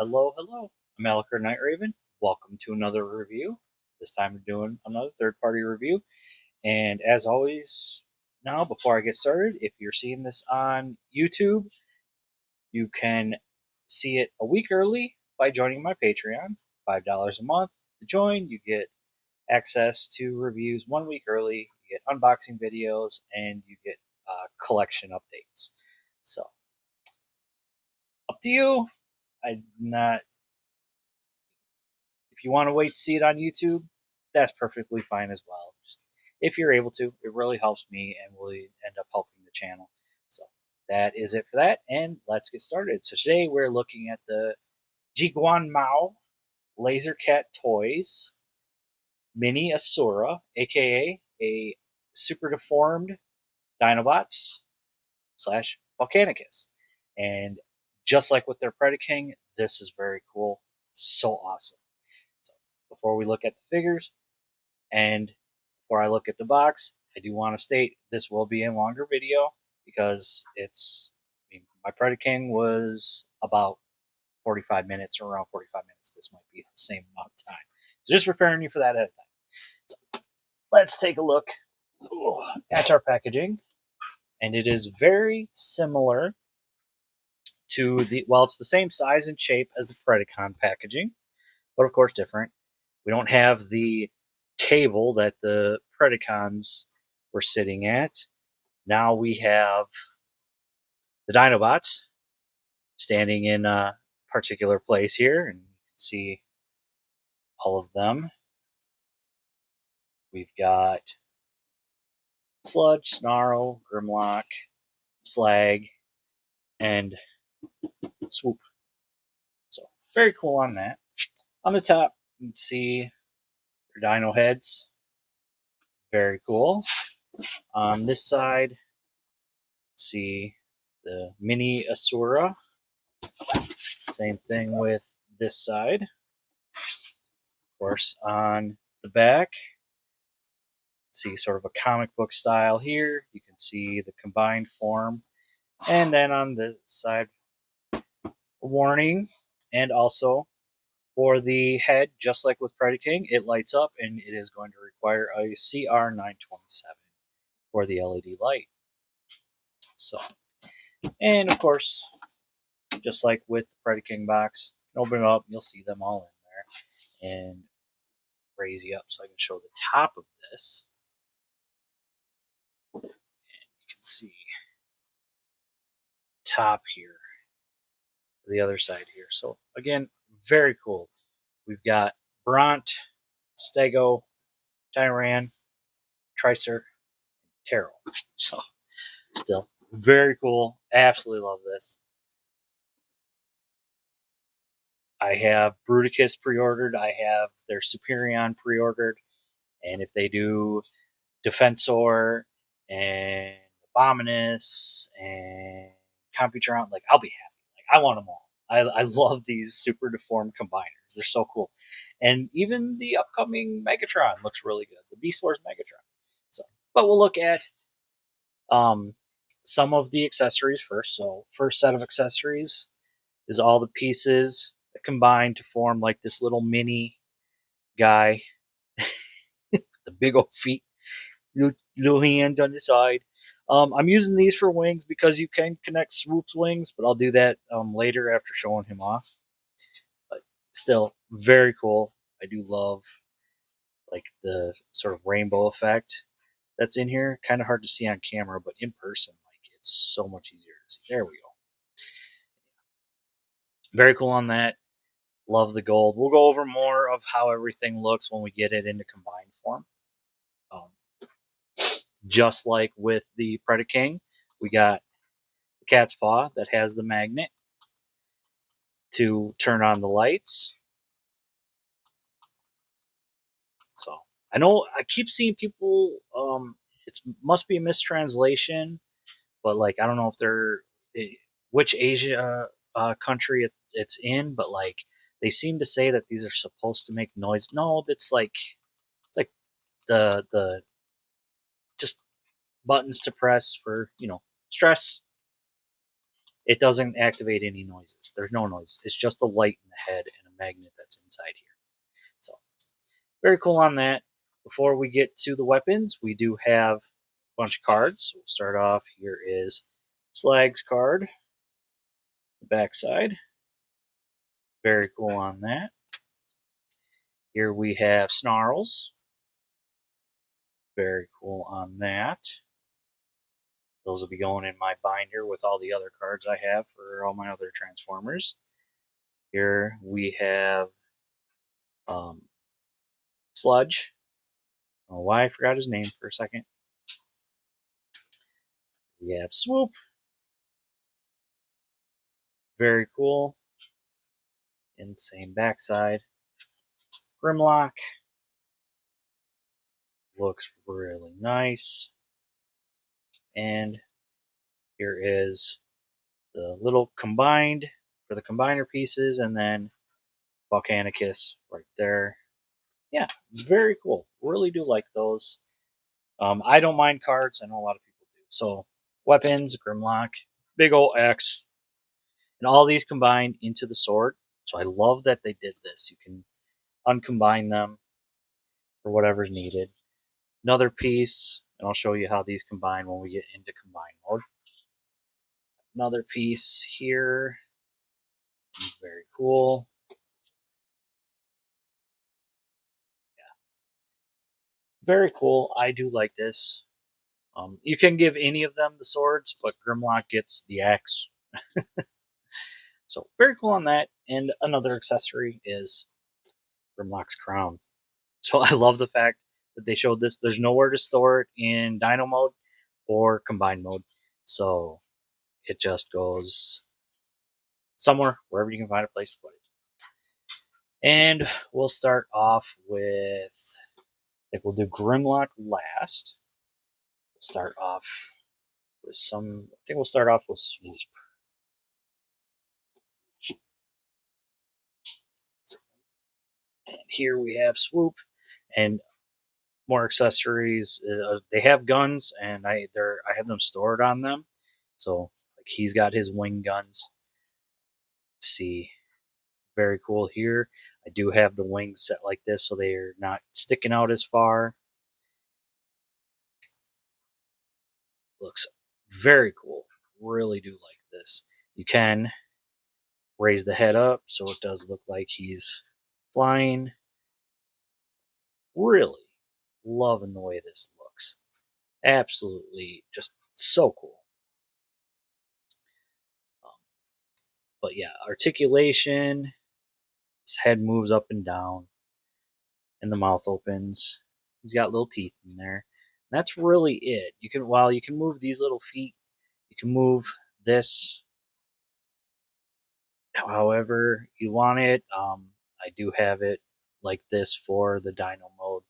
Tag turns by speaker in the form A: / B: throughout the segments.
A: Hello. I'm Aliker Night Raven. Welcome to another review. This time we're doing another third-party review. And as always, now before I get started, if you're seeing this on YouTube, you can see it a week early by joining my Patreon. $5 a month to join. You get access to reviews 1 week early. You get unboxing videos, and you get collection updates. So, up to you. I'm not. If you want to wait to see it on YouTube, that's perfectly fine as well. Just if you're able to, it really helps me and will end up helping the channel. So that is it for that, and let's get started. So today we're looking at the Guang Laser Cat Toys Mini Asura, aka a super deformed Dinobots slash Volcanicus. And just like with their Predaking, this is very cool. So awesome. So before we look at the figures and before I look at the box, I do want to state this will be a longer video because my Predaking was about 45 minutes or around 45 minutes. This might be the same amount of time. So just preparing you for that ahead of time. So let's take a look at our packaging. And it is very similar to it's the same size and shape as the Predacon packaging, but of course different. We don't have the table that the Predacons were sitting at. Now we have the Dinobots standing in a particular place here, and you can see all of them. We've got Sludge, Snarl, Grimlock, Slag, and Swoop. So very cool on that. On the top, you can see their dino heads. Very cool. On this side, see the mini Asura. Same thing with this side. Of course, on the back, see sort of a comic book style here. You can see the combined form. And then on the side, a warning. And also, for the head, just like with Predaking, it lights up and it is going to require a CR927 for the LED light. So, and of course, just like with the Predaking box, open it up, you'll see them all in there. And raise you up so I can show the top of this. And you can see top here, the other side here. So again, very cool. We've got Bront, Stego, Tyran, Tricer, Terrell. So still very cool. Absolutely love this. I have Bruticus pre-ordered. I have their Superion pre-ordered. And if they do Defensor and Abominus and Computron, like, I'll be happy. Like, I want them all. I love these super deformed combiners. They're so cool. And even the upcoming Megatron looks really good. The Beast Wars Megatron. So, but we'll look at some of the accessories first. So first set of accessories is all the pieces that combine to form like this little mini guy. The big old feet. Little hands on the side. I'm using these for wings because you can connect Swoop's wings, but I'll do that later after showing him off. But still, very cool. I do love like the sort of rainbow effect that's in here. Kind of hard to see on camera, but in person, like, it's so much easier to see. There we go. Very cool on that. Love the gold. We'll go over more of how everything looks when we get it into combined form. Just like with the Predaking, we got the cat's paw that has the magnet to turn on the lights. So I know I keep seeing people. It must be a mistranslation, but like I don't know if they're which Asia country it's in, but like they seem to say that these are supposed to make noise. No, it's like the just buttons to press for stress. it doesn't activate any noises. There's no noise. It's just a light in the head and a magnet that's inside here. So very cool on that. Before we get to the weapons, we do have a bunch of cards. We'll start off. Here is Slag's card, the backside. Very cool on that. Here we have Snarls. Very cool on that. Those will be going in my binder with all the other cards I have for all my other Transformers. Here we have Sludge. I don't know why I forgot his name for a second. We have Swoop. Very cool. Insane backside. Grimlock. Looks really nice. And here is the little combined for the combiner pieces, and then Volcanicus right there. Yeah, very cool. Really do like those. I don't mind cards. I know a lot of people do. So weapons, Grimlock, big ol' X, and all these combined into the sword. So I love that they did this. You can uncombine them for whatever's needed. Another piece, and I'll show you how these combine when we get into combine mode. Another piece here. Very cool. Yeah. Very cool. I do like this. You can give any of them the swords, but Grimlock gets the axe. So very cool on that. And another accessory is Grimlock's crown. So I love the fact that they showed this. There's nowhere to store it in Dino mode or combined mode. So it just goes somewhere, wherever you can find a place to put it. And we'll start off with, I think we'll do Grimlock last. We'll start off with some, I think we'll start off with Swoop. And here we have Swoop and more accessories. They have guns, and I have them stored on them. So like he's got his wing guns. Let's see, very cool here. I do have the wings set like this, so they are not sticking out as far. Looks very cool. Really do like this. You can raise the head up so it does look like he's flying. Really loving the way this looks. Absolutely just so cool. But yeah, articulation. His head moves up and down, and the mouth opens. He's got little teeth in there. And that's really it. You can, while you can move these little feet, you can move this however you want it. I do have it like this for the Dino mode,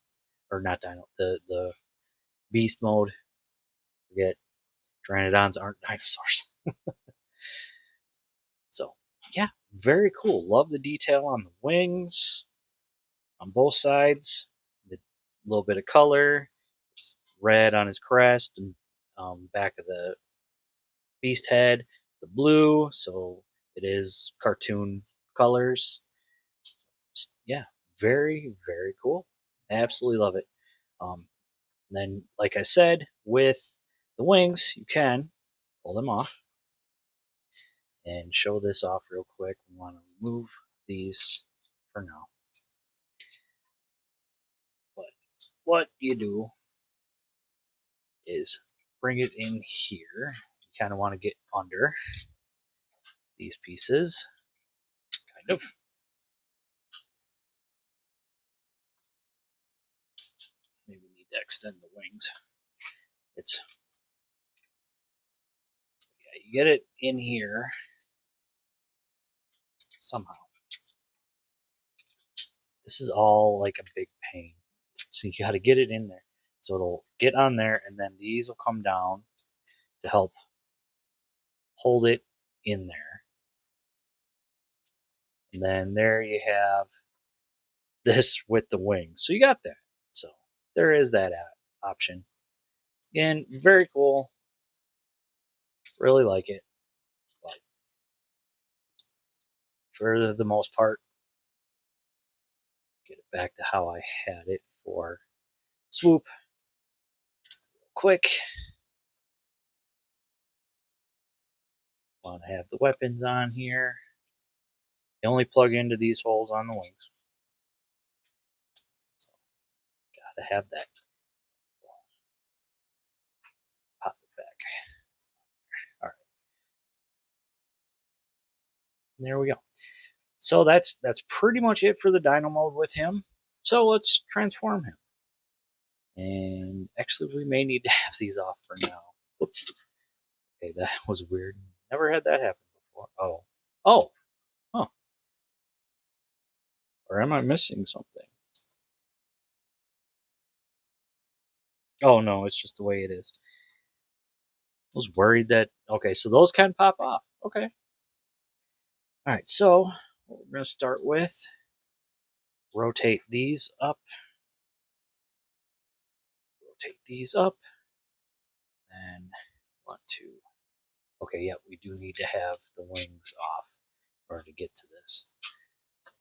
A: or not Dino, the Beast mode. Forget, Pteranodons aren't dinosaurs. So yeah, very cool. Love the detail on the wings, on both sides. The little bit of color, red on his crest and back of the beast head, the blue, so it is cartoon colors. Yeah, very, very cool. Absolutely love it. Then, like I said, with the wings, you can pull them off and show this off real quick. We want to remove these for now. But what you do is bring it in here. You kind of want to get under these pieces, kind of. Maybe we need to extend the wings. It's, yeah, you get it in here somehow. This is all like a big pain. So you got to get it in there. So it'll get on there, and then these will come down to help hold it in there. And then there you have this with the wings. So you got that. So there is that option. Again, very cool. Really like it. But for the most part. Get it back to how I had it for swoop. Quick. Want to have the weapons on here. They only plug into these holes on the wings. So, gotta have that. Pop it back. All right. There we go. So that's pretty much it for the Dino mode with him. So let's transform him. And actually, we may need to have these off for now. Oops. Okay, that was weird. Never had that happen before. Oh. Huh. Or am I missing something? Oh, no, it's just the way it is. I was worried that... Okay, so those can pop off. Okay. All right, so what we're going to start with, rotate these up. Rotate these up. And want to... Okay, yeah, we do need to have the wings off in order to get to this. So,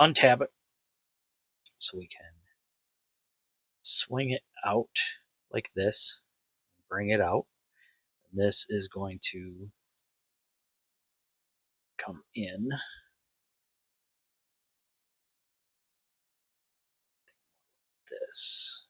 A: untab it so we can swing it out like this. Bring it out. And this is going to come in. This.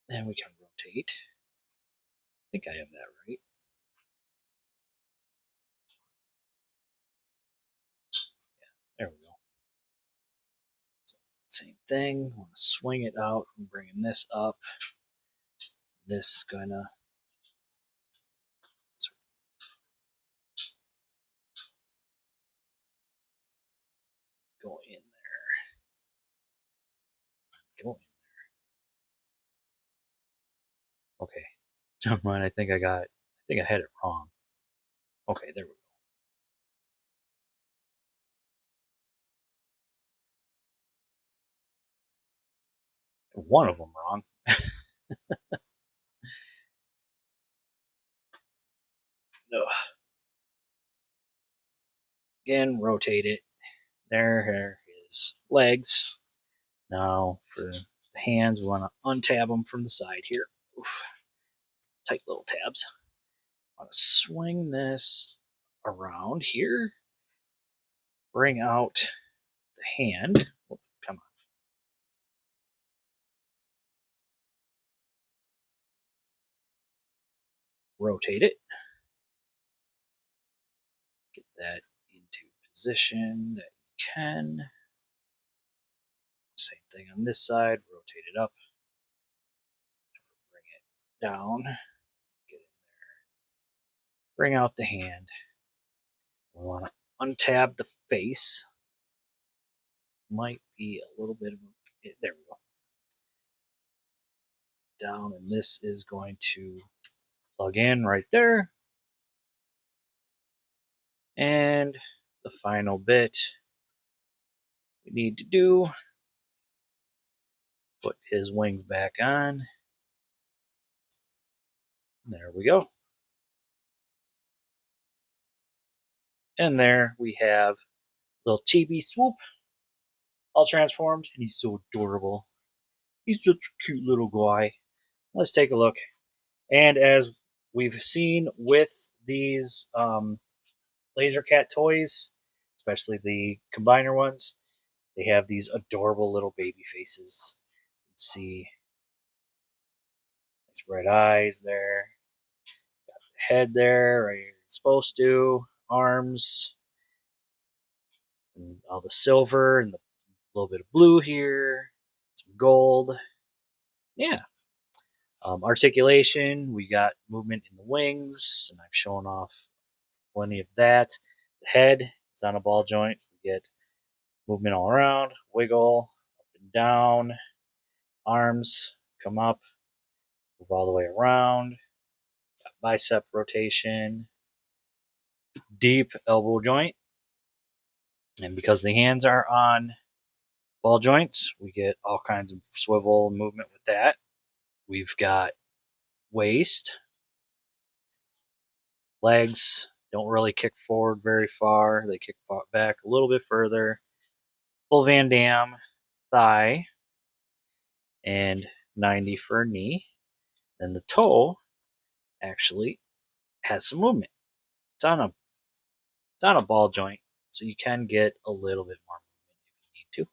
A: Then we can rotate. I think I have that right. Yeah, there we go. So, same thing. Want to swing it out and bringing this up. This is gonna go in there. Go in there. Okay. Never mind. I think I had it wrong. Okay, there we go. One of them wrong. No. Again, rotate it. There are his legs. Now for the hands, we want to untab them from the side here. Oof. Tight little tabs. I want to swing this around here. Bring out the hand. Oh, come on. Rotate it. Get that into position that you can. Same thing on this side. Rotate it up. Bring it down. Get in there. Bring out the hand. We want to untab the face. Might be a little bit of a... There we go. Down, and this is going to plug in right there. And the final bit we need to do, put his wings back on. There we go. And there we have little chibi Swoop, all transformed, and he's so adorable. He's such a cute little guy. Let's take a look. And as we've seen with these Laser Cat toys, especially the combiner ones, they have these adorable little baby faces. You can see his red eyes there. Got the head there, right where it's supposed to. Arms. And all the silver and the little bit of blue here. Some gold. Yeah. Articulation, we got movement in the wings, and I've shown off plenty of that. The head is on a ball joint. We get movement all around, wiggle, up and down. Arms come up, move all the way around. Got bicep rotation, deep elbow joint. And because the hands are on Ball joints, we get all kinds of swivel movement with that. We've got waist. Legs don't really kick forward very far. They kick back a little bit further. Full Van Damme thigh and 90 for a knee. Then the toe actually has some movement. It's on a ball joint, so you can get a little bit more movement if you need to.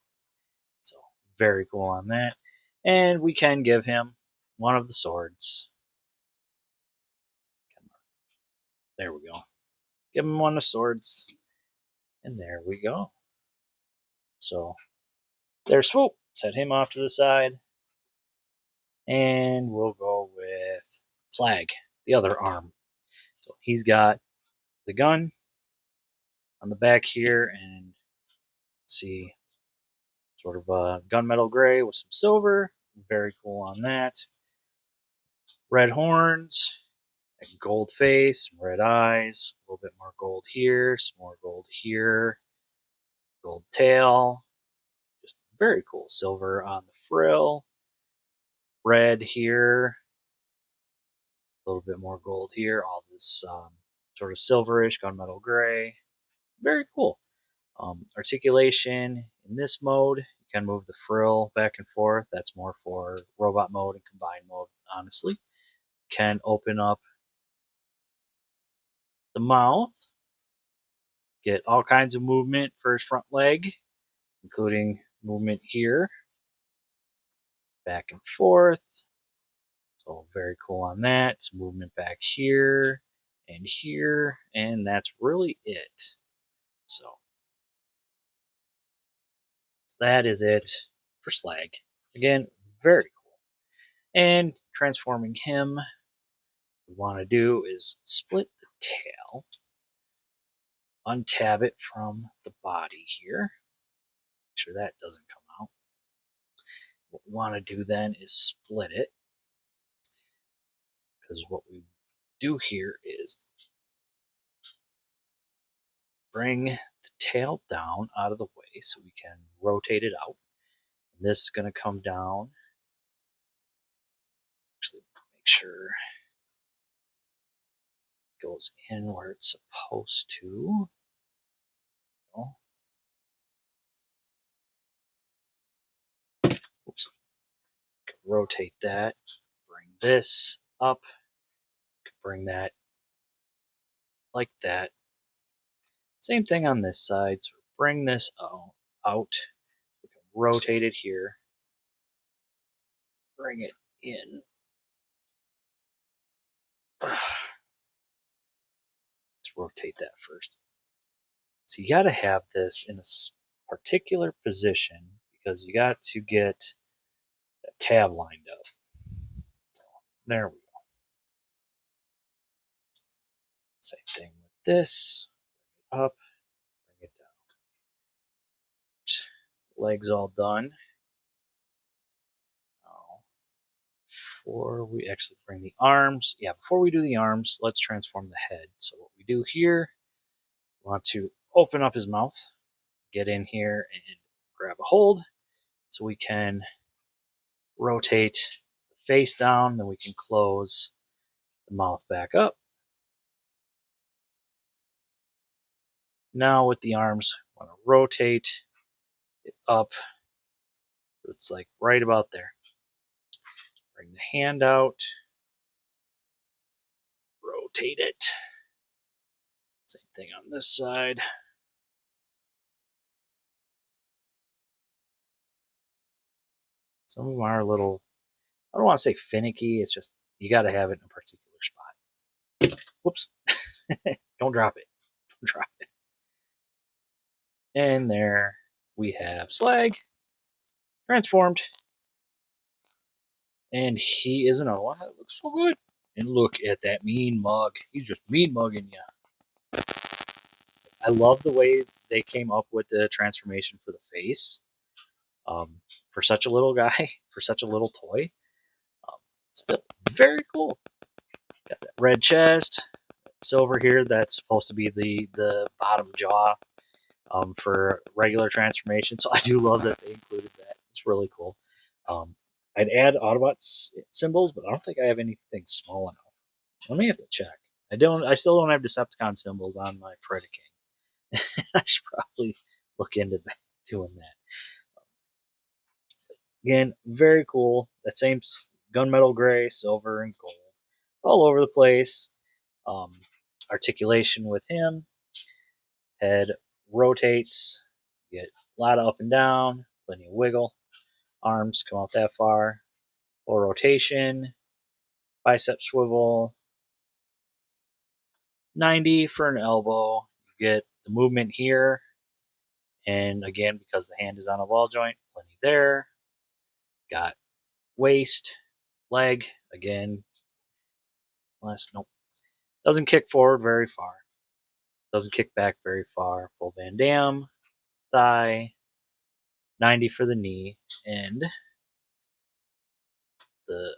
A: So very cool on that. And we can give him one of the swords. There we go. Give him one of the swords. And there we go. So there's Swoop. Set him off to the side. And we'll go with Slag, the other arm. So he's got the gun on the back here, and see, sort of a gunmetal gray with some silver. Very cool on that. Red horns, gold face, red eyes, a little bit more gold here, some more gold here, gold tail. Just very cool. Silver on the frill, red here, a little bit more gold here. All this sort of silverish gunmetal gray. Very cool. Articulation in this mode, you can move the frill back and forth. That's more for robot mode and combined mode, honestly. Can open up the mouth, get all kinds of movement for his front leg, including movement here, back and forth. So very cool on that. Some movement back here, and that's really it. So that is it for Slag. Again, very cool. And transforming him, what we want to do is split the tail, untab it from the body here. Make sure that doesn't come out. What we want to do then is split it, because what we do here is bring the tail down out of the way so we can rotate it out. And this is going to come down. Actually, make sure it goes in where it's supposed to. Oops. Rotate that. Bring this up. Bring that like that. Same thing on this side. So bring this out. We can rotate it here. Bring it in. Let's rotate that first. So you got to have this in a particular position because you got to get that tab lined up. So there we go. Same thing with this. Bring it up, bring it down. Legs all done. Now, before we actually bring the arms, before we do the arms, let's transform the head. So what we do here, we want to open up his mouth, get in here and grab a hold so we can rotate the face down, then we can close the mouth back up. Now with the arms, I want to rotate it up. It's like right about there. Bring the hand out, rotate it. Same thing on this side. Some of them are a little, I don't want to say finicky, it's just you got to have it in a particular spot. Whoops. Don't drop it. Don't drop it. And there we have Slag transformed. And he is another one that looks so good. And look at that mean mug. He's just mean mugging you. I love the way they came up with the transformation for the face. For such a little guy, for such a little toy. Still very cool. Got that red chest, silver here. That's supposed to be the bottom jaw for regular transformation. So I do love that they included that. It's really cool. I'd add Autobot symbols, but I don't think I have anything small enough. Let me have to check. I still don't have Decepticon symbols on my Predaking. I should probably look into that, doing that. Again, very cool. That same gunmetal gray, silver, and gold, all over the place. Articulation with him. Head rotates. You get a lot of up and down, plenty of wiggle. Arms come out that far. Full rotation. Bicep swivel. 90 for an elbow. You get the movement here. And again, because the hand is on a ball joint, plenty there. Got waist, leg, again. Nope. Doesn't kick forward very far. Doesn't kick back very far. Full Van Dam, thigh, 90 for the knee, and the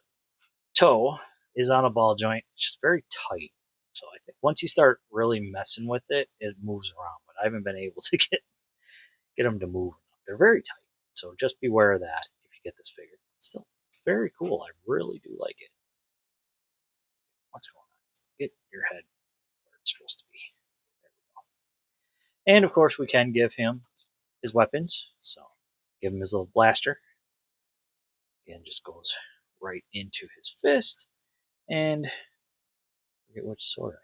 A: toe is on a ball joint. It's just very tight. So I think once you start really messing with it, it moves around. But I haven't been able to get them to move enough. They're very tight. So just beware of that if you get this figure. Still very cool. I really do like it. What's going on? Get your head where it's supposed to be. There we go. And of course, we can give him his weapons. So give him his little blaster. Again, just goes right into his fist. And I forget which sword I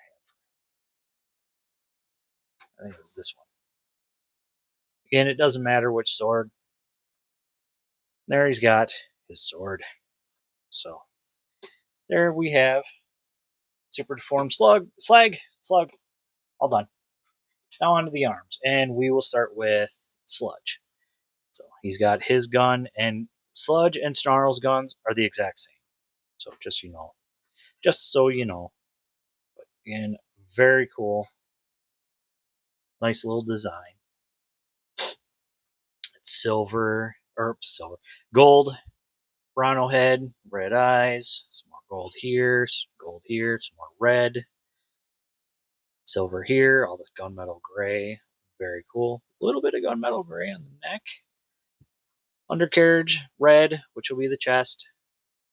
A: have. I think it was this one. Again, it doesn't matter which sword. There he's got his sword. So there we have Super Deformed Slag. All done. Now onto the arms. And we will start with Sludge. So he's got his gun, and Sludge and Snarl's guns are the exact same. So just so you know. But again, very cool. Nice little design. It's gold, Rhino head, red eyes, some more gold here, some more red, silver here, all this gunmetal gray, very cool. A little bit of gunmetal gray on the neck. Undercarriage, red, which will be the chest.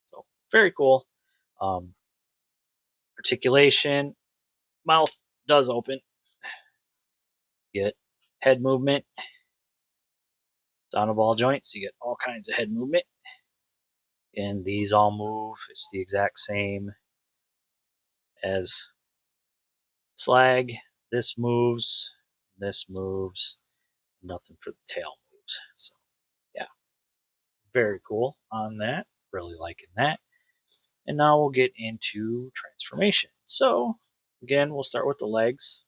A: So very cool. Articulation, mouth does open. Get head movement. It's on a ball joint, so you get all kinds of head movement. And these all move. It's the exact same as Slag. This moves, nothing for the tail moves. So yeah, very cool on that. Really liking that. And now we'll get into transformation. So again, we'll start with the legs.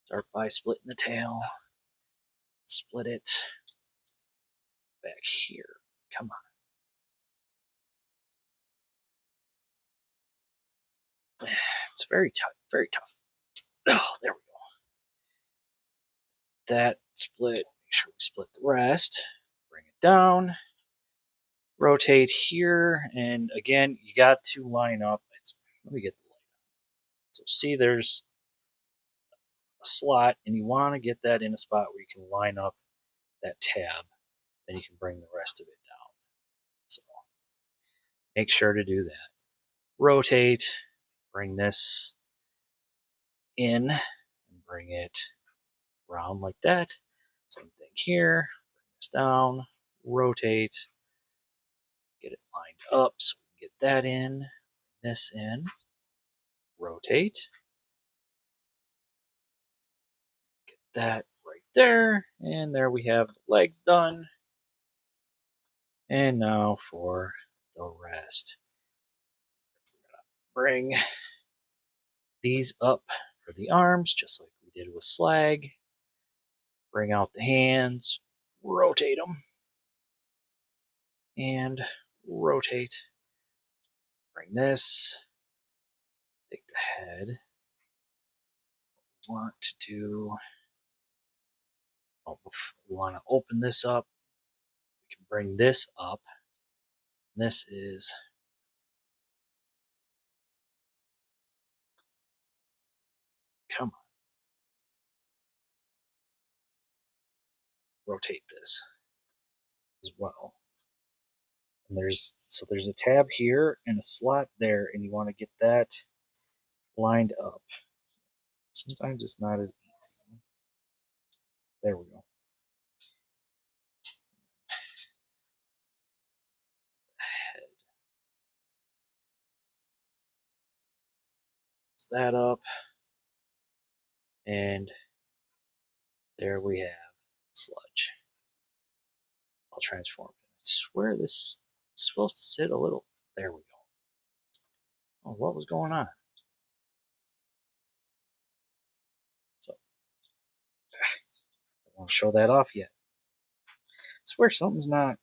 A: Start by splitting the tail. Split it back here. Come on. It's very tough. Very tough. Oh, there we go. That split. Make sure we split the rest. Bring it down. Rotate here, and again, you got to line up. Let me get the light on. So see, there's a slot, and you want to get that in a spot where you can line up that tab. Then you can bring the rest of it down. So make sure to do that. Rotate, bring this in, and bring it around like that. Same thing here. Bring this down, rotate, get it lined up so we can get that in, this in, rotate, get that right there, and there we have the legs done. And now for the rest. Bring these up for the arms, just like we did with Slag. Bring out the hands, rotate them, and rotate. Bring this, take the head. Want to do, we want to open this up. We can bring this up. This is come on. rotate this as well. And there's a tab here and a slot there, and you want to get that lined up. Sometimes it's not as easy. There we go. That up, and there we have sludge. I'll transform it. I swear this is supposed to sit a little. There we go. Oh, what was going on? So I don't want to show that off yet. I swear something's not.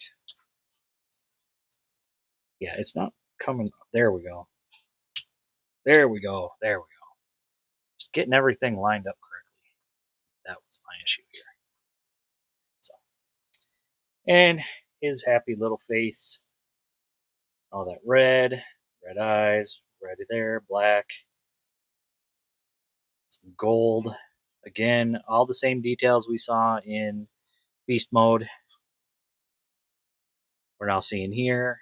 A: Yeah, it's not coming. There we go. There we go. There we go. Just getting everything lined up correctly. That was my issue here. So, and his happy little face. All that red eyes, red there, black, some gold. Again, all the same details we saw in beast mode. We're now seeing here.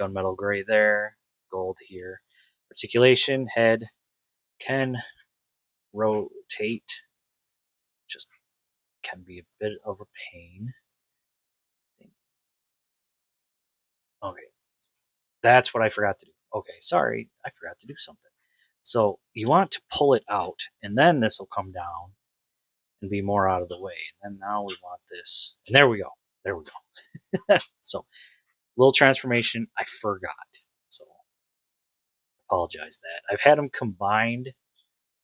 A: Gunmetal gray there, gold here. Articulation, head can rotate. Just can be a bit of a pain. Okay, that's what I forgot to do. Okay, sorry, I forgot to do something. So you want to pull it out, and then this will come down and be more out of the way. And then now we want this. And there we go. There we go. So, little transformation, I forgot. So, apologize that. I've had them combined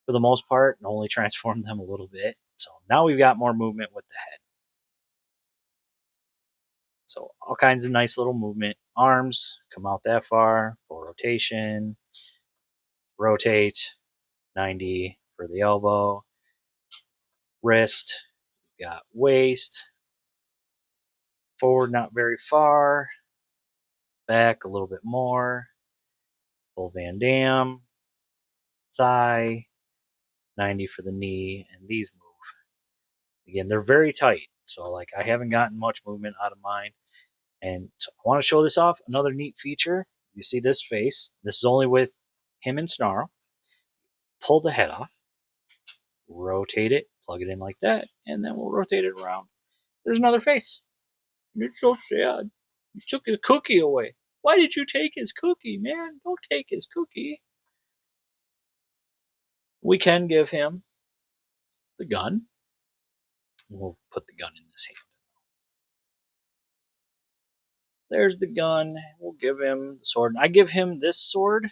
A: for the most part and only transformed them a little bit. So, now we've got more movement with the head. So, all kinds of nice little movement. Arms come out that far for rotation. Rotate 90 for the elbow. Wrist, you've got waist. Forward, not very far. Back, a little bit more. Full Van Dam. Thigh, 90 for the knee, and these move. Again, they're very tight, so like I haven't gotten much movement out of mine. And so I want to show this off. Another neat feature, you see this face. This is only with him and Snarl. Pull the head off, rotate it, plug it in like that, and then we'll rotate it around. There's another face. It's so sad. You took his cookie away. Why did you take his cookie, man? Don't take his cookie. We can give him the gun. We'll put the gun in his hand. There's the gun. We'll give him the sword. I give him this sword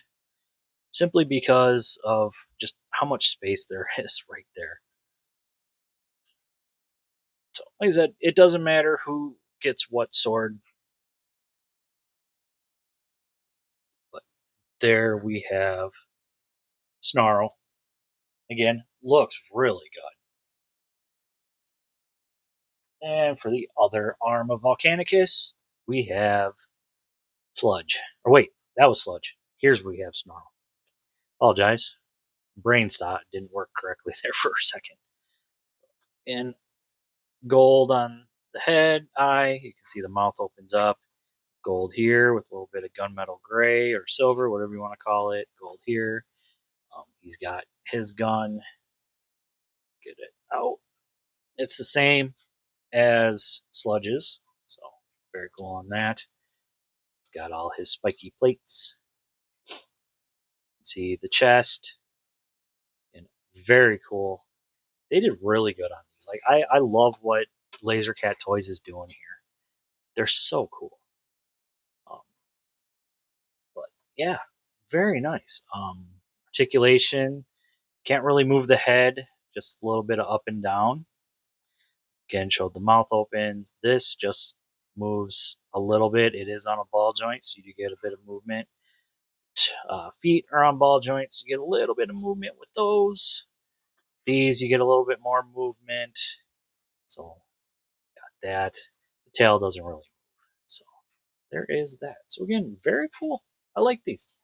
A: simply because of just how much space there is right there. So, like I said, it doesn't matter who gets what sword. But there we have Snarl. Again, looks really good. And for the other arm of Volcanicus, we have Sludge. Or wait, that was Sludge. Here's where we have Snarl. Apologize. Brain stop didn't work correctly there for a second. And gold on the head, eye. You can see the mouth opens up. Gold here with a little bit of gunmetal gray or silver, whatever you want to call it. Gold here. He's got his gun. Get it out. It's the same as Sludge's, so very cool on that. Got all his spiky plates. See the chest. And very cool. They did really good on these. Like I love what Laser Cat Toys is doing here. They're so cool. But yeah, very nice. Articulation, can't really move the head, just a little bit of up and down. Again, showed the mouth opens. This just moves a little bit. It is on a ball joint, so you get a bit of movement. Feet are on ball joints. You get a little bit of movement with those. These, you get a little bit more movement. So, got that. The tail doesn't really move. So, there is that. So, again, very cool. I like these.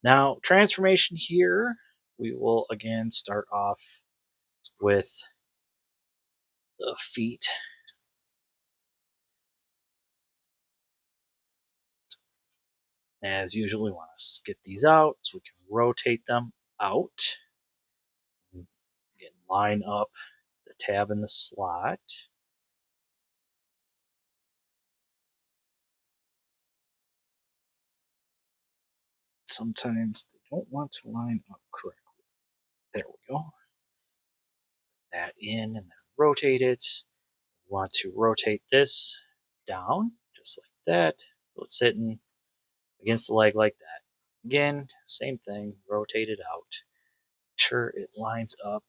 A: Now, transformation here, we will again start off with the feet. As usual, we want to get these out so we can rotate them out. Again, line up the tab in the slot. Sometimes they don't want to line up correctly. There we go. That in and then rotate it. We want to rotate this down just like that. So it's sitting against the leg like that. Again, same thing, rotate it out. Make sure it lines up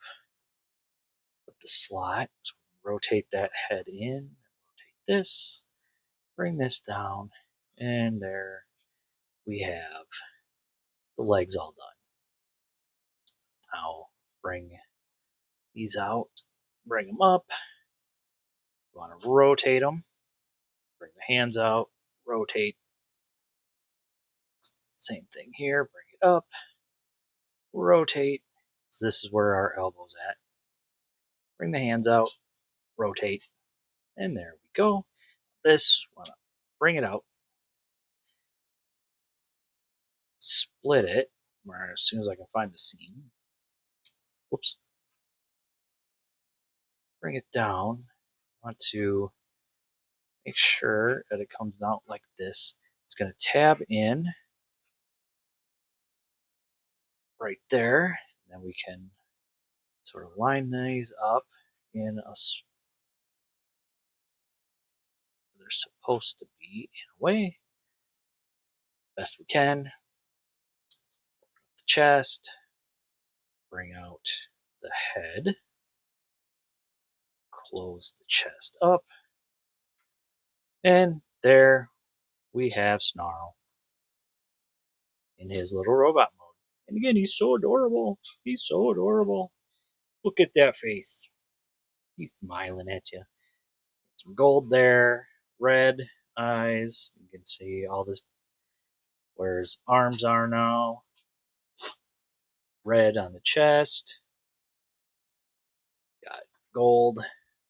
A: with the slot. So rotate that head in, rotate this, bring this down, and there we have the legs all done. Now bring these out, bring them up. You want to rotate them, bring the hands out, rotate. Same thing here, bring it up, rotate. So this is where our elbow's at. Bring the hands out, rotate, and there we go. This, want to bring it out, split it, as soon as I can find the seam. Whoops. Bring it down. Want to make sure that it comes out like this. It's going to tab in right there. Then we can sort of line these up in a they're supposed to be in a way. Best we can. The chest. Bring out the head. Close the chest up. And there we have Snarl in his little robot mode. And again, he's so adorable. He's so adorable. Look at that face. He's smiling at you. Some gold there, red eyes. You can see all this where his arms are now. Red on the chest. Got gold,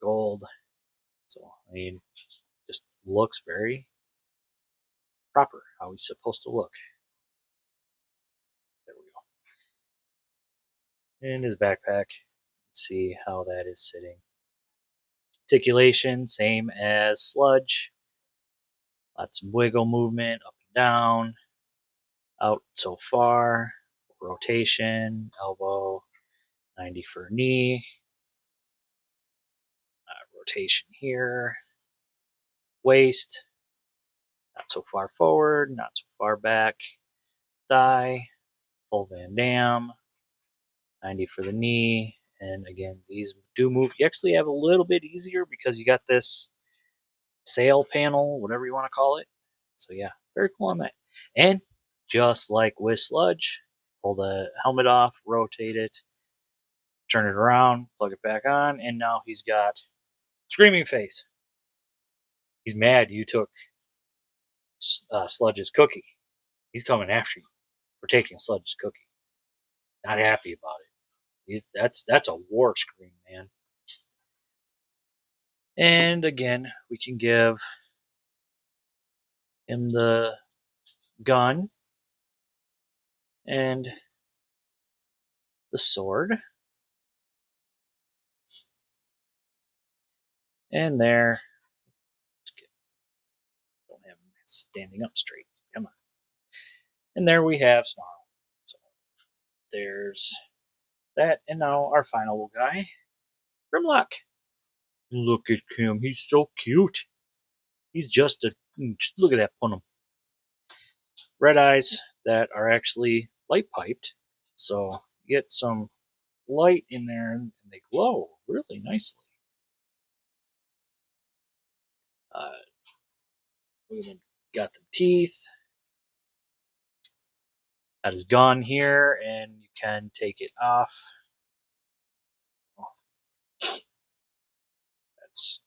A: gold. So, I mean, just looks very proper, how he's supposed to look. There we go. And his backpack. Let's see how that is sitting. Articulation, same as Sludge. Lots of wiggle movement, up and down. Out so far. Rotation, elbow, 90 for knee. Rotation here. Waist, not so far forward, not so far back. Thigh, full Van Dam, 90 for the knee. And again, these do move. You actually have a little bit easier because you got this sail panel, whatever you want to call it. So yeah, very cool on that. And just like with Sludge, pull the helmet off, rotate it, turn it around, plug it back on, and now he's got Screaming Face. He's mad you took Sludge's cookie. He's coming after you for taking Sludge's cookie. Not happy about it. That's a war scream, man. And again, we can give him the gun and the sword. And there, don't have him standing up straight. Come on. And there we have Snarl. So there's that. And now our final guy, Grimlock. Look at him. He's so cute. He's just look at that punum. Red eyes that are actually light piped. So you get some light in there and they glow really nicely. We got some teeth. That is gone here, and you can take it off. That's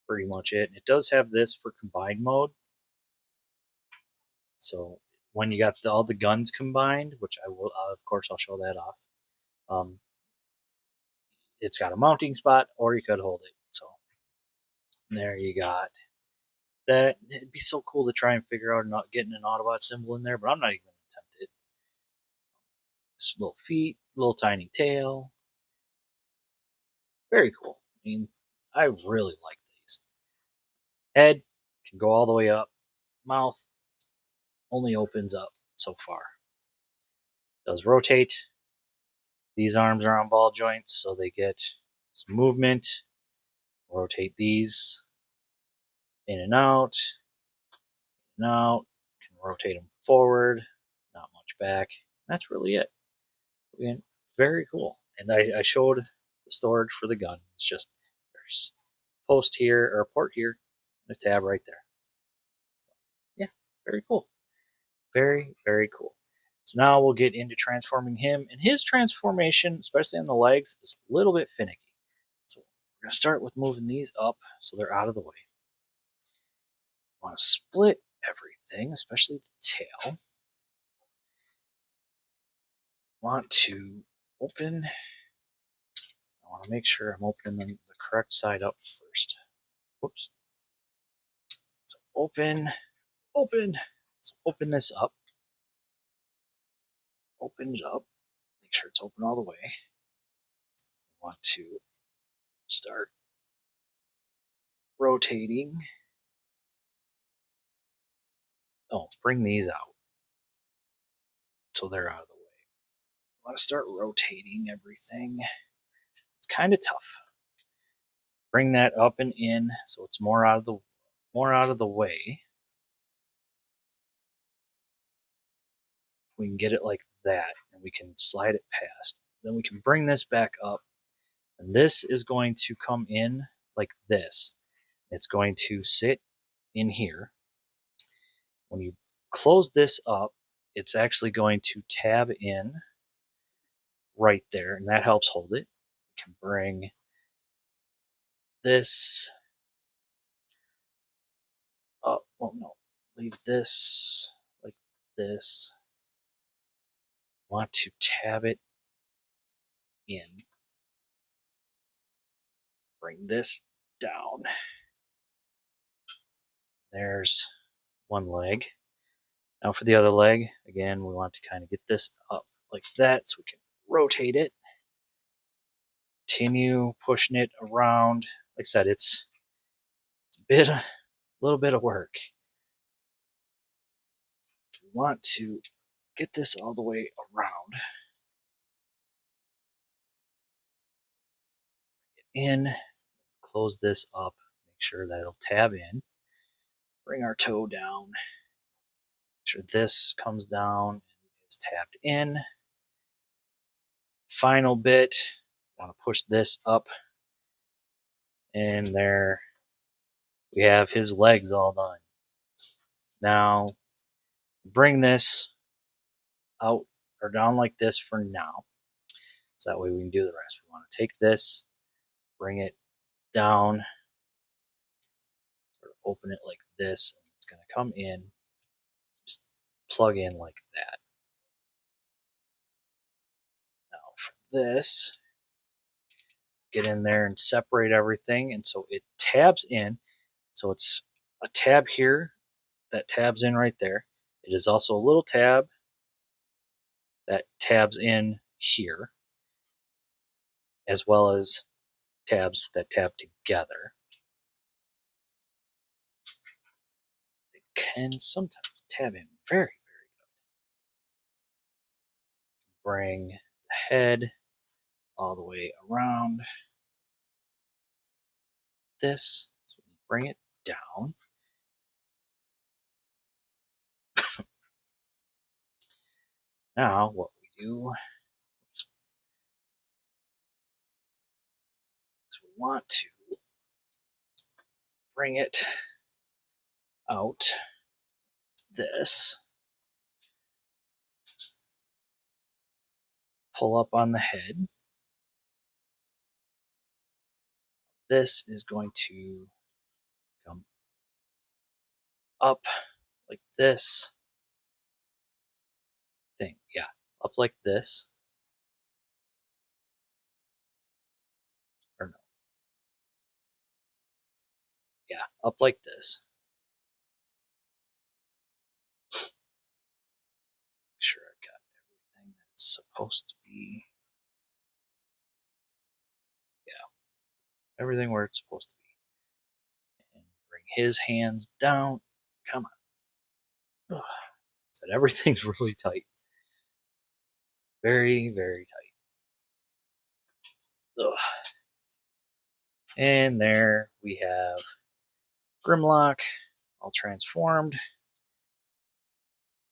A: pretty much it. It does have this for combined mode. So when you got all the guns combined, which I will, of course, I'll show that off. It's got a mounting spot, or you could hold it. There you got that. It'd be so cool to try and figure out not getting an Autobot symbol in there, but I'm not even going to attempt it. Just little feet, little tiny tail. Very cool. I mean, I really like these. Head can go all the way up. Mouth only opens up so far. Does rotate. These arms are on ball joints, so they get some movement. Rotate these in and out. In and out. Can rotate them forward. Not much back. That's really it. Again, very cool. And I showed the storage for the gun. It's just there's a post here or a port here, and a tab right there. So, yeah, very cool. Very, very cool. So now we'll get into transforming him. And his transformation, especially on the legs, is a little bit finicky. So we're going to start with moving these up so they're out of the way. Want to split everything, especially the tail. Want to open. I want to make sure I'm opening them the correct side up first. Whoops. So open. So open this up. Open it up. Make sure it's open all the way. Want to start rotating. Oh, bring these out so they're out of the way. Want to start rotating everything. It's kind of tough. Bring that up and in so it's more out of the way. We can get it like that, and we can slide it past. Then we can bring this back up, and this is going to come in like this. It's going to sit in here. When you close this up, it's actually going to tab in right there, and that helps hold it. We can bring this up. Well, no, leave this like this. Want to tab it in. Bring this down. There's one leg. Now for the other leg, again, we want to kind of get this up like that so we can rotate it. Continue pushing it around. Like I said, it's a little bit of work. We want to get this all the way around. In, close this up, make sure that it'll tab in. Bring our toe down. Make sure this comes down and is tabbed in. Final bit, want to push this up, and there we have his legs all done. Now bring this out or down like this for now, so that way we can do the rest. We want to take this, bring it down, or open it like this, and it's going to come in, just plug in like that. Now for this, get in there and separate everything, and so it tabs in. So it's a tab here that tabs in right there. It is also a little tab that tabs in here, as well as tabs that tab together. They can sometimes tab in very, very good. Bring the head all the way around this, so we bring it down. Now what we do is we want to bring it out this, pull up on the head. This is going to come up like this thing. Yeah, up like this. Or no. Yeah, up like this. Make sure I've got everything that's supposed to be. Yeah, everything where it's supposed to be. And bring his hands down. Come on. Ugh. So everything's really tight. Very, very tight. Ugh. And there we have Grimlock all transformed.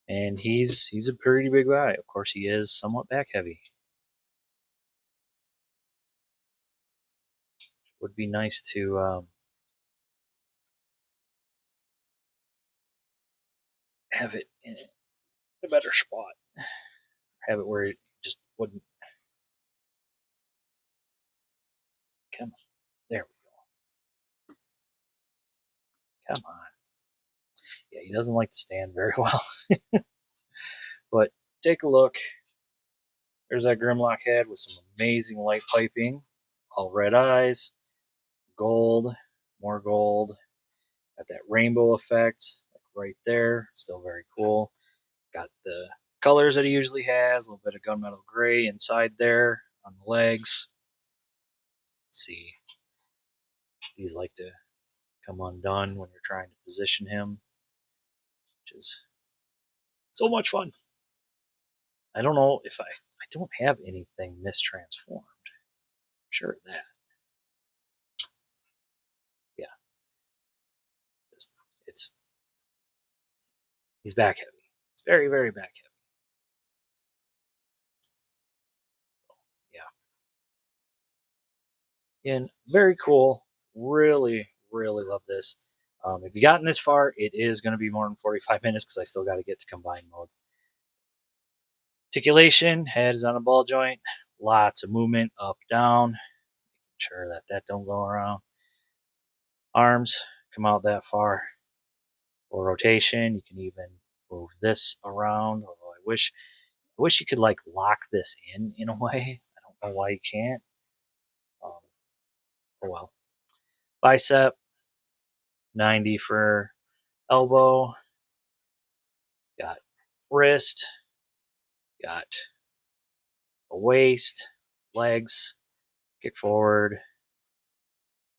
A: And he's a pretty big guy. Of course, he is somewhat back heavy. Would be nice to have it in a better spot. Have it where it just wouldn't. Come on. There we go. Come on. Yeah, he doesn't like to stand very well. But take a look. There's that Grimlock head with some amazing light piping. All red eyes. Gold. More gold. Got that rainbow effect like right there. Still very cool. Got the colors that he usually has. A little bit of gunmetal gray inside there on the legs. Let's see. These like to come undone when you're trying to position him, which is so much fun. I don't know if I don't have anything mistransformed. I'm sure of that. Yeah. It's he's back heavy. It's very, very back heavy. So, yeah. And very cool. Really, really love this. If you gotten this far, it is going to be more than 45 minutes because I still got to get to combine mode. Articulation, head is on a ball joint. Lots of movement up, down. Making sure that that don't go around. Arms come out that far. For rotation, you can even move this around. Although I wish you could like lock this in a way. I don't know why you can't. Oh well. Bicep, 90 for elbow. Got wrist. Got the waist, legs. Kick forward.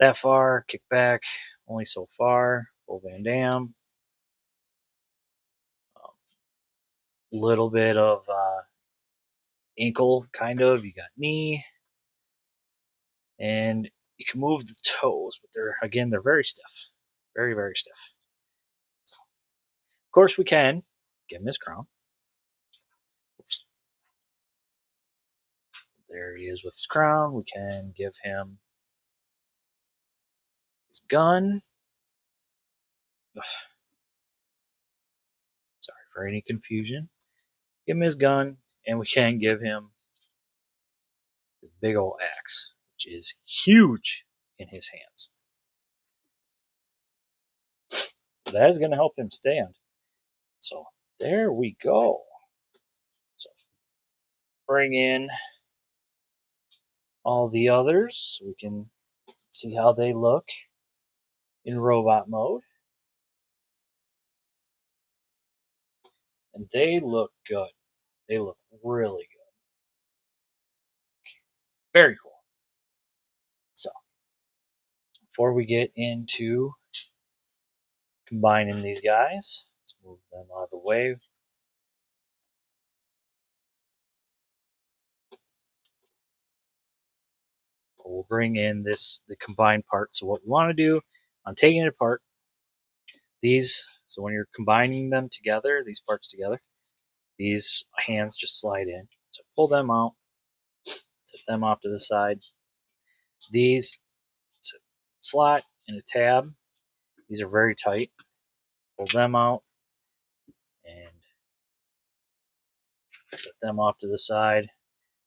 A: That far. Kick back. Only so far. Full Van Dam. Little bit of ankle, kind of. You got knee, and you can move the toes, but they're very stiff, very, very stiff. So, of course, we can give him his crown. Oops. There he is with his crown. We can give him his gun. Ugh. Sorry for any confusion. Give him his gun, and we can give him his big old axe, which is huge in his hands. That is going to help him stand. So there we go. So bring in all the others so we can see how they look in robot mode. And they look good. They look really good. Very cool. So before we get into combining these guys, let's move them out of the way. We'll bring in the combined part. So what we want to do on taking it apart, so when you're combining them together, these parts together, these hands just slide in. So pull them out, set them off to the side. These slot in a tab. These are very tight. Pull them out and set them off to the side.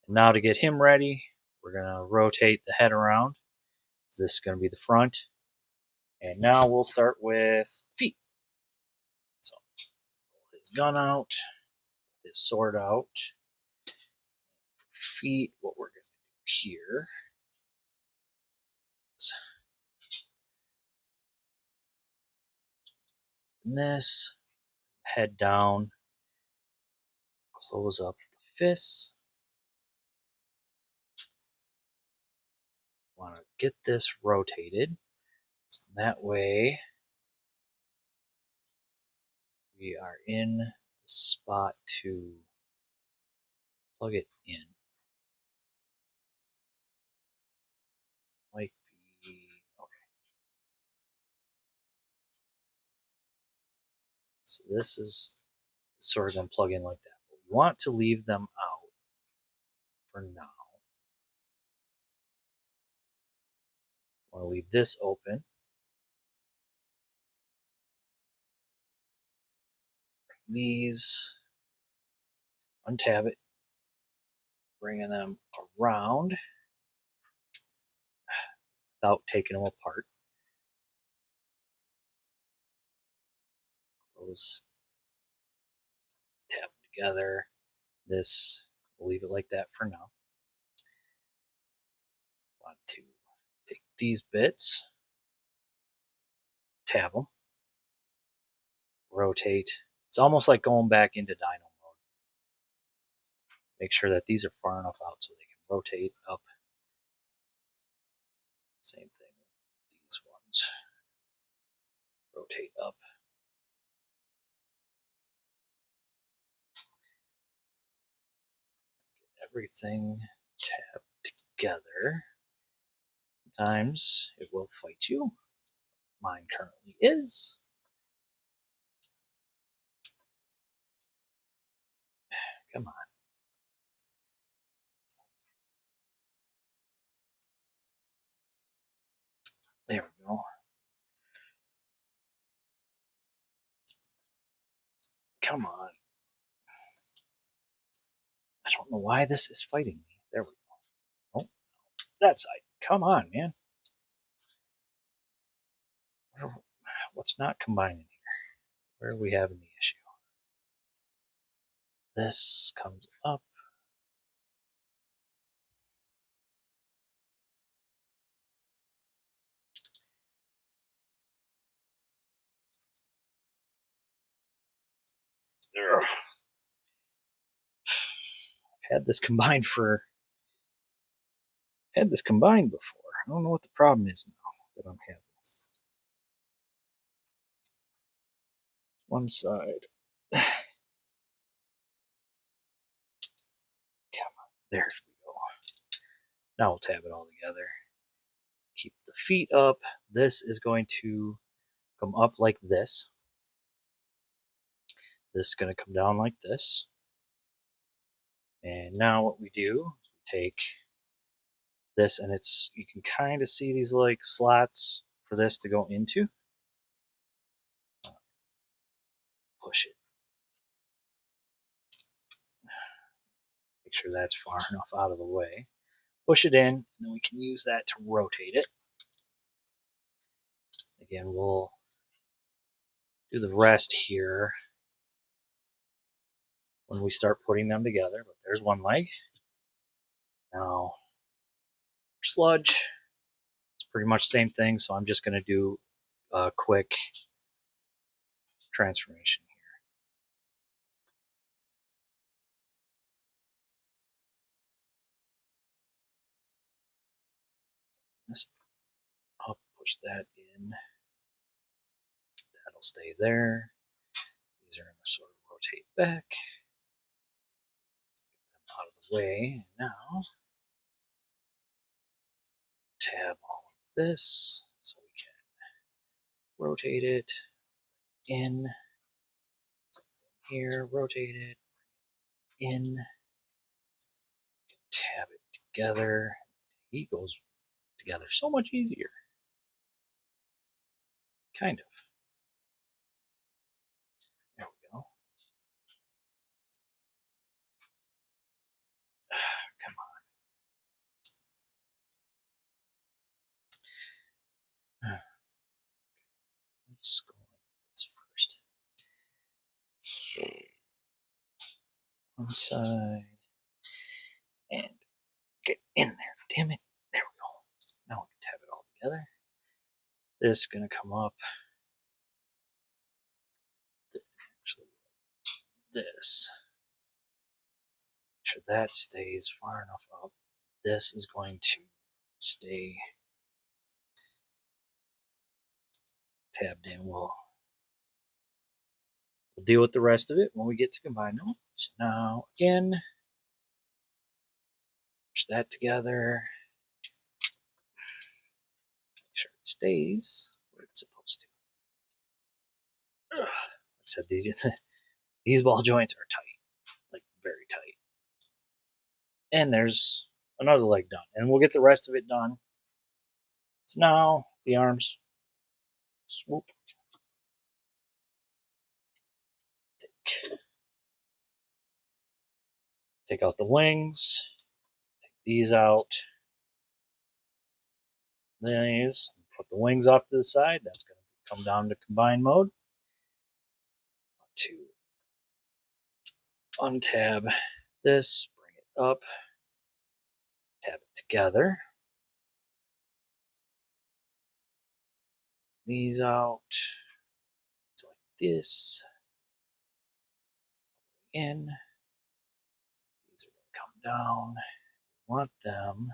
A: And now to get him ready, we're going to rotate the head around. This is going to be the front. And now we'll start with feet. So pull his gun out, his sword out. Feet, what we're going to do here is this, head down, close up the fists. Want to get this rotated, so that way we are in the spot to plug it in. Might be okay. So this is sort of going to plug in like that. But we want to leave them out for now. I want to leave this open. These, untab it, bringing them around without taking them apart. Close, tab them together. This, we'll leave it like that for now. Want to take these bits, tab them, rotate. It's almost like going back into dyno mode. Make sure that these are far enough out so they can rotate up. Same thing with these ones. Rotate up. Get everything tabbed together. Sometimes it will fight you. Mine currently is. Come on. There we go. Come on. I don't know why this is fighting me. There we go. Oh, that side. Come on, man. What's not combining here? Where are we having the issue? This comes up. Ugh. I've had this combined before. I don't know what the problem is now that I'm having. One side. Come on. There we go. Now we'll tab it all together. Keep the feet up. This is going to come up like this. This is going to come down like this. And now what we do is we take this, and it's, you can kind of see these like slots for this to go into. Push it. Make sure that's far enough out of the way. Push it in, and then we can use that to rotate it. Again, we'll do the rest here when we start putting them together. But there's one leg. Now, sludge, it's pretty much the same thing, so I'm just going to do a quick transformation here. I'll push that in. That'll stay there. These are going to sort of rotate back. Get them out of the way. Now, tab all of this so we can rotate it in. Here, rotate it in. Tab it together. He goes together so much easier. Kind of. There we go. Come on. Let's go like this first. One side. And get in there. Damn it. There we go. Now we can tab it all together. This is going to come up this. Make sure that stays far enough up. This is going to stay tabbed in. We'll deal with the rest of it when we get to combine them. So now again, push that together. Make sure it stays where it's supposed to. Like I said, these ball joints are tight, like very tight. And there's another leg done, and we'll get the rest of it done. So now the arms, swoop, take out the wings, take these out, these, put the wings off to the side. That's going to come down to combine mode. To untab this, bring it up, tab it together. These out, like this. In. These are going to come down. We want them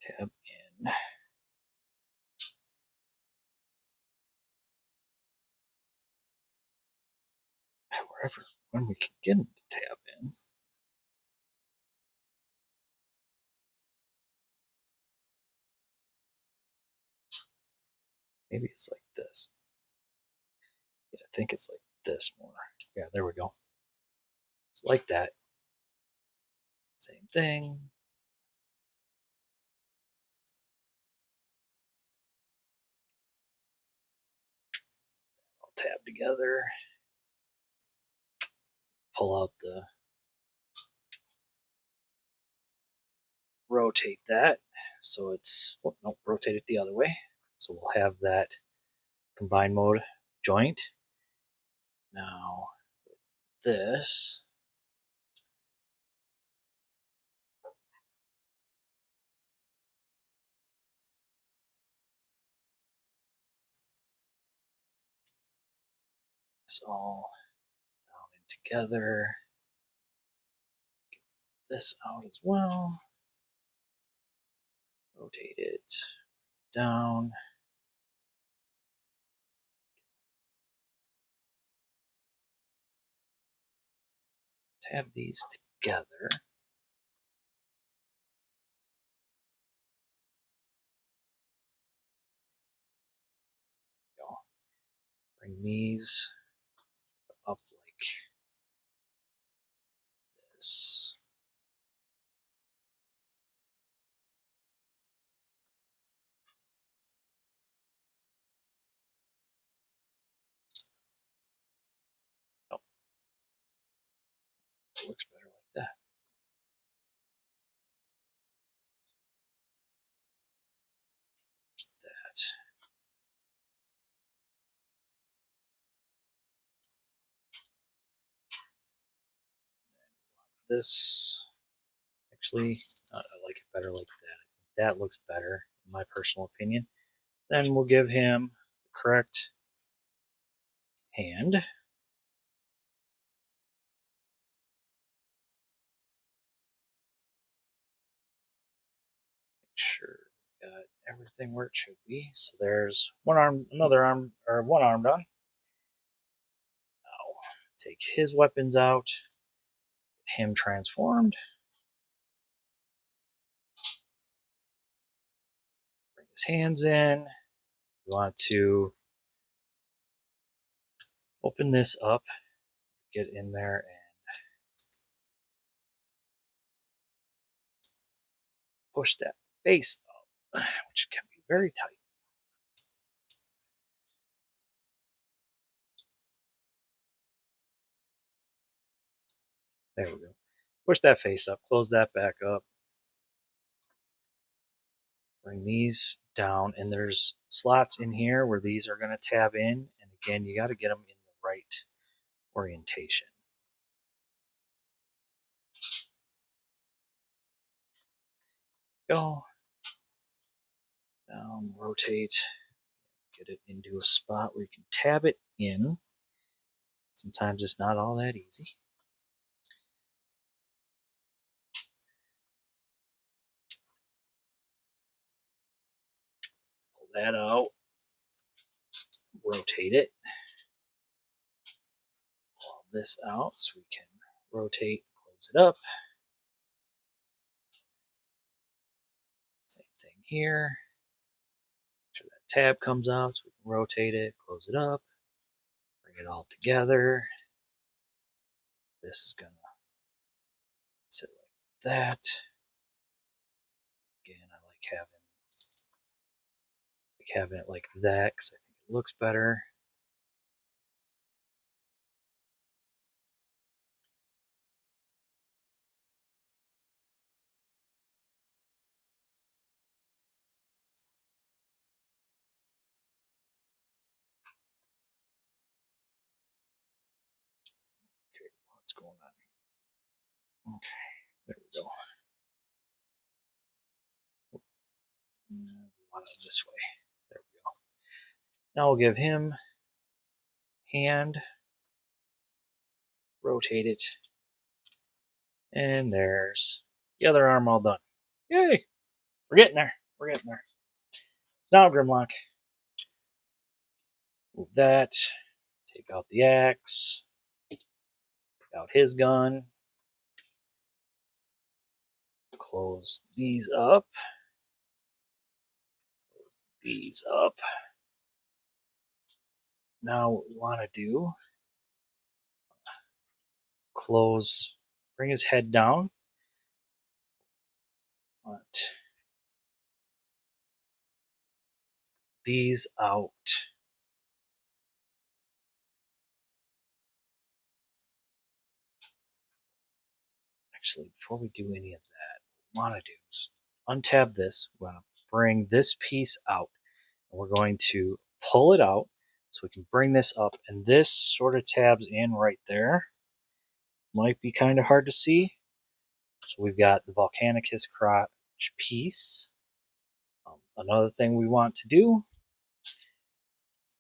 A: tab in. Wherever, when we can get them to tab in. Maybe it's like this. Yeah, I think it's like this more. Yeah, there we go. It's like that. Same thing. I'll tab together. Pull out the, rotate that. So it's, oh, no, rotate it the other way. So we'll have that combine mode joint. Now this, it's all down and together. Get this out as well. Rotate it down. Tab these together. Bring these up like this. Oh, it looks better like that. That. This, actually, I like it better like that. That looks better, in my personal opinion. Then we'll give him the correct hand. Make sure we got everything where it should be. So there's one arm, another arm, or one arm done. Now take his weapons out, get him transformed. Bring his hands in. We want to open this up, get in there, and push that face up, which can be very tight. There we go. Push that face up, close that back up. Bring these down, and there's slots in here where these are going to tab in. And again, you got to get them in the right orientation. Go. Down, rotate, get it into a spot where you can tab it in. Sometimes it's not all that easy. Pull that out, rotate it. Pull this out so we can rotate, close it up. Same thing here. Make sure that tab comes out so we can rotate it, close it up, bring it all together. This is going to sit like that. Again, I like having it like that because I think it looks better. Okay, what's going on? Okay, there we go. Want it this way. There we go. Now we'll give him hand, rotate it, and there's the other arm all done. Yay! We're getting there. We're getting there. Now Grimlock. Move that. Take out the axe. Take out his gun. Close these up. Close these up. Now what we want to do, close, bring his head down. Want these out. Actually, before we do any of that, what we want to do is untab this. We want to bring this piece out. And we're going to pull it out so we can bring this up. And this sort of tabs in right there. Might be kind of hard to see. So we've got the Volcanicus crotch piece. Another thing we want to do,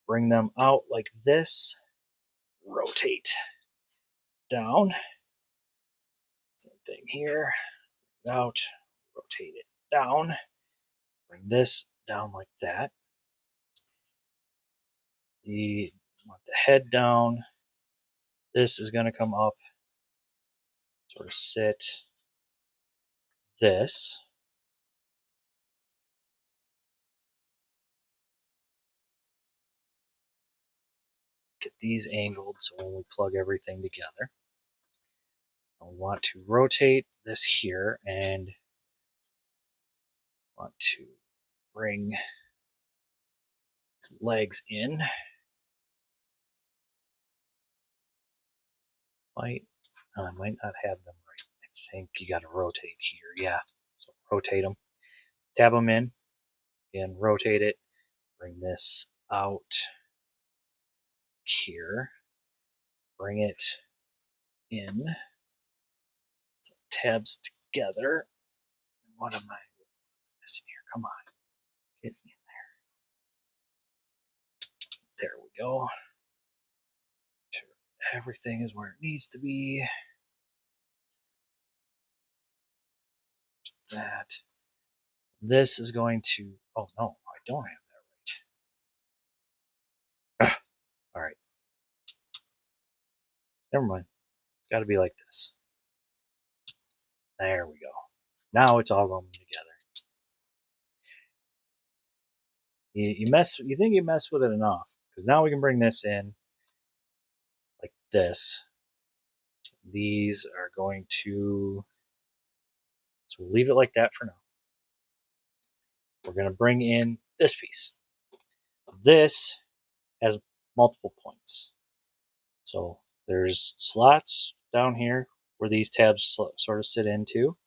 A: bring them out like this. Rotate down. Same thing here. Out. Rotate it down. Bring this down like that. You want the head down. This is going to come up. Sort of sit this. Get these angled so when we plug everything together. I want to rotate this here and want to bring his legs in. I might not have them right. I think you got to rotate here. Yeah, so rotate them. Tab them in. Again, rotate it. Bring this out here. Bring it in. So tabs together. What am I missing here? Come on. Get in there. There we go. Sure everything is where it needs to be. That. This is going to, oh no, I don't have that right. All right. Never mind. It's got to be like this. There we go. Now it's all going together. You think you mess with it enough, because now we can bring this in like this. These are going to, so we'll leave it like that for now. We're going to bring in this piece. This has multiple points. So there's slots down here where these tabs sort of sit into.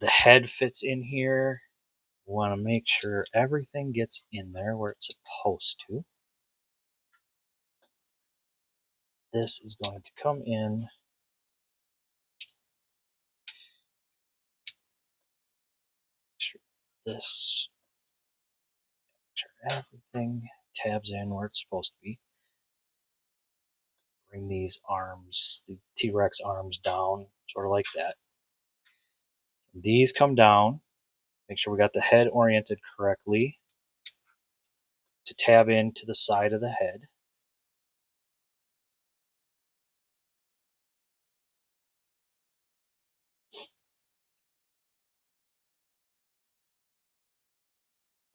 A: The head fits in here. We want to make sure everything gets in there where it's supposed to. This is going to come in this. Make sure everything tabs in where it's supposed to be. Bring these arms, the T-Rex arms down, sort of like that. These come down. Make sure we got the head oriented correctly to tab into the side of the head.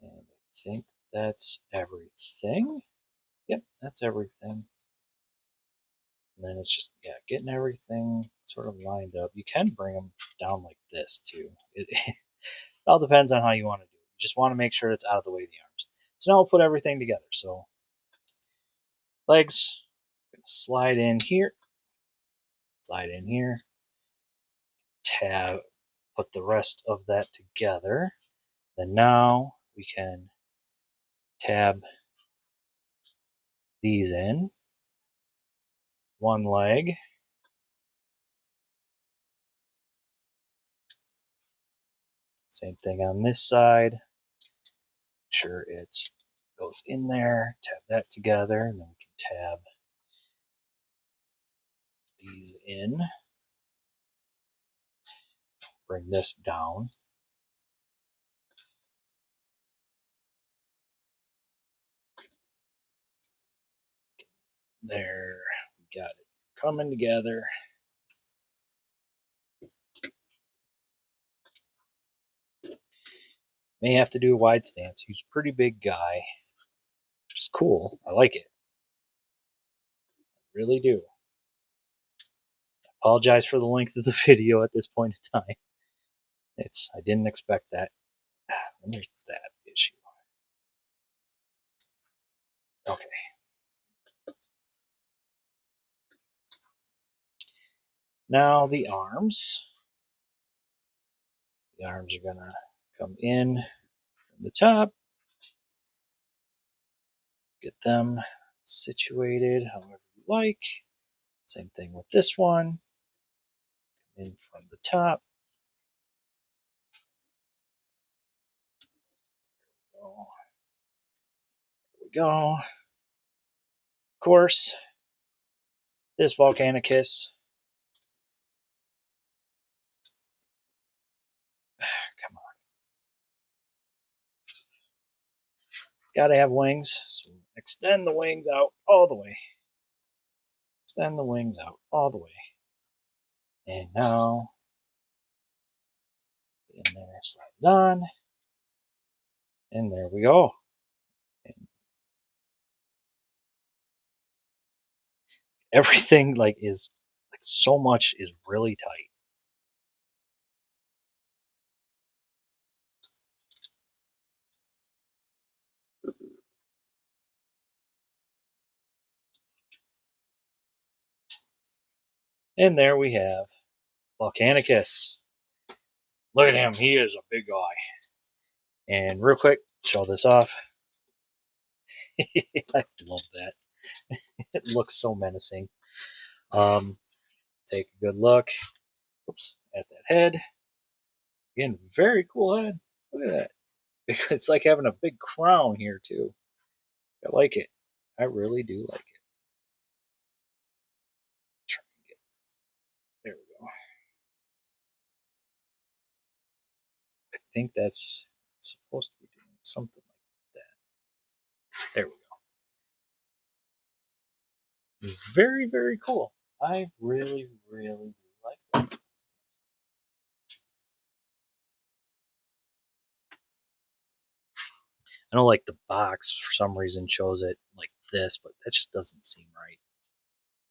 A: And I think that's everything. Yep, that's everything. And then it's just, yeah, getting everything sort of lined up. You can bring them down like this too. It all depends on how you want to do it. You just want to make sure it's out of the way of the arms. So now we'll put everything together. So legs, gonna slide in here, tab, put the rest of that together. Then now we can tab these in. One leg. Same thing on this side. Make sure it goes in there. Tab that together, and then we can tab these in. Bring this down. There, we got it coming together. May have to do a wide stance. He's a pretty big guy, which is cool. I like it. I really do. I apologize for the length of the video at this point in time. I didn't expect that. And there's that issue. Okay. Now the arms. The arms are gonna come in from the top. Get them situated however you like. Same thing with this one. In from the top. There we go. Of course, this Volcanicus. Come on. It's got to have wings. So extend the wings out all the way. Extend the wings out all the way. And now, in there, slide it on. And there we go. And everything is so much is really tight. And there we have Volcanicus. Look at him. He is a big guy. And real quick, show this off. I love that. It looks so menacing. Take a good look. Oops, at that head. Again, very cool head. Look at that. It's like having a big crown here too. I like it. I really do like it. Try and get, there we go. I think that's supposed to be doing something like that. There we go. Very, very cool. I really, really do like it. I know like the box for some reason shows it like this, but that just doesn't seem right.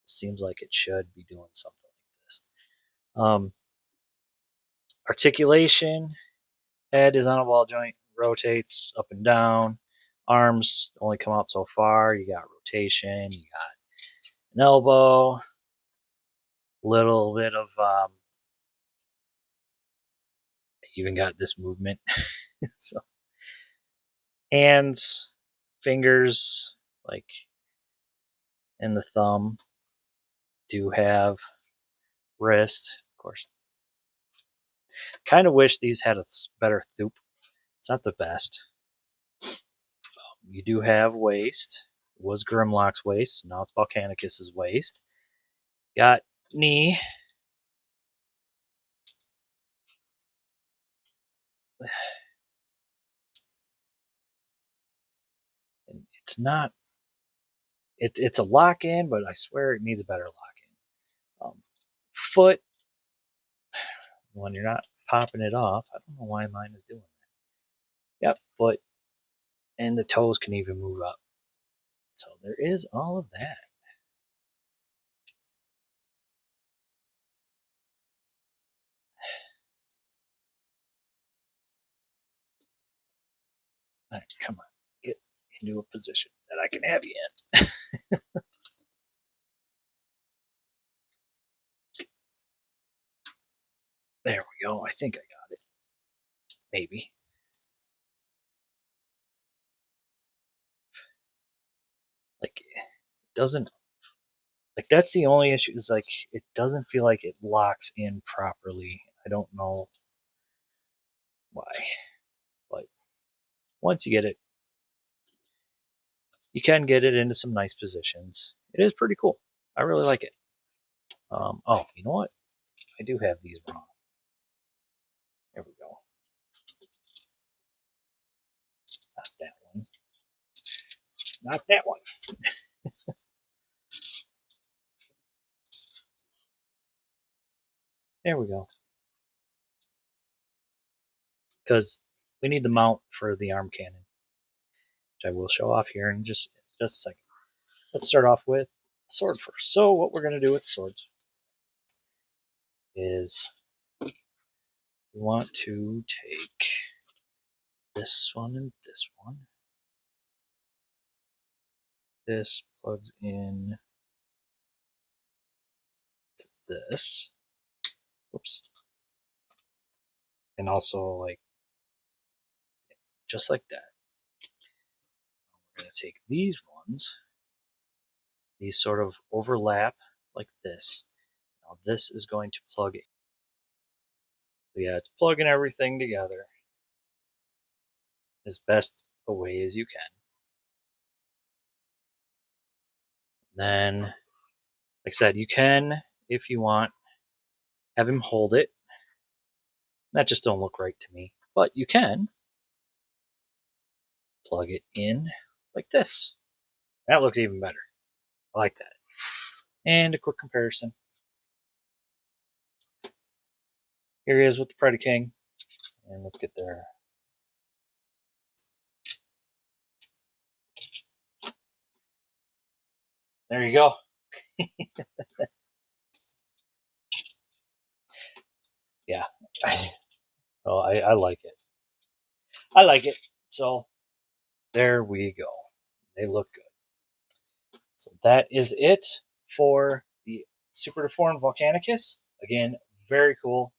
A: It seems like it should be doing something like this. Articulation, head is on a ball joint, rotates up and down. Arms only come out so far. You got rotation, you got an elbow, little bit of even got this movement. So hands, fingers, and the thumb do have wrist. Of course, kind of wish these had a better thumb It's not the best. You do have waist. It was Grimlock's waist. Now it's Volcanicus's waist. Got knee. And it's not. It's a lock-in, but I swear it needs a better lock-in. Foot. When you're not popping it off, I don't know why mine is doing that. Yep, foot. And the toes can even move up. So there is all of that. All right, come on, get into a position that I can have you in. There we go. I think I got it. Maybe. Like, it doesn't. Like, that's the only issue, is like, it doesn't feel like it locks in properly. I don't know why. But once you get it, you can get it into some nice positions. It is pretty cool. I really like it. Oh, you know what? I do have these wrong. There we go. Not that one. Not that one. There we go. Because we need the mount for the arm cannon, which I will show off here in just a second. Let's start off with the sword first. So what we're going to do with swords is we want to take this one and this one. This plugs in to this. Whoops. And also, like, just like that. We're going to take these ones. These sort of overlap like this. Now this is going to plug in. Yeah, it's plugging everything together as best a way as you can. Then, like I said, you can, if you want, have him hold it. That just don't look right to me. But you can plug it in like this. That looks even better. I like that. And a quick comparison. Here he is with the Predaking. And let's get there. There you go. Yeah. Oh, I like it. I like it. So there we go. They look good. So that is it for the Super Deformed Volcanicus. Again, very cool.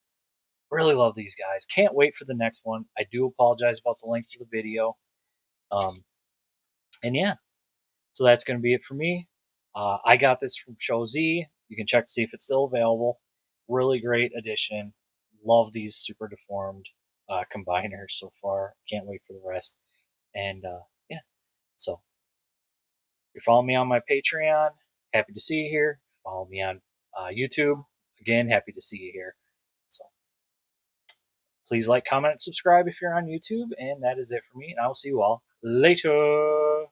A: Really love these guys. Can't wait for the next one. I do apologize about the length of the video. And yeah, so that's going to be it for me. I got this from Show Z. You can check to see if it's still available. Really great addition. Love these Super Deformed combiners so far. Can't wait for the rest. And yeah, so if you're following me on my Patreon, happy to see you here. Follow me on YouTube. Again, happy to see you here. So please like, comment, and subscribe if you're on YouTube. And that is it for me. And I will see you all later.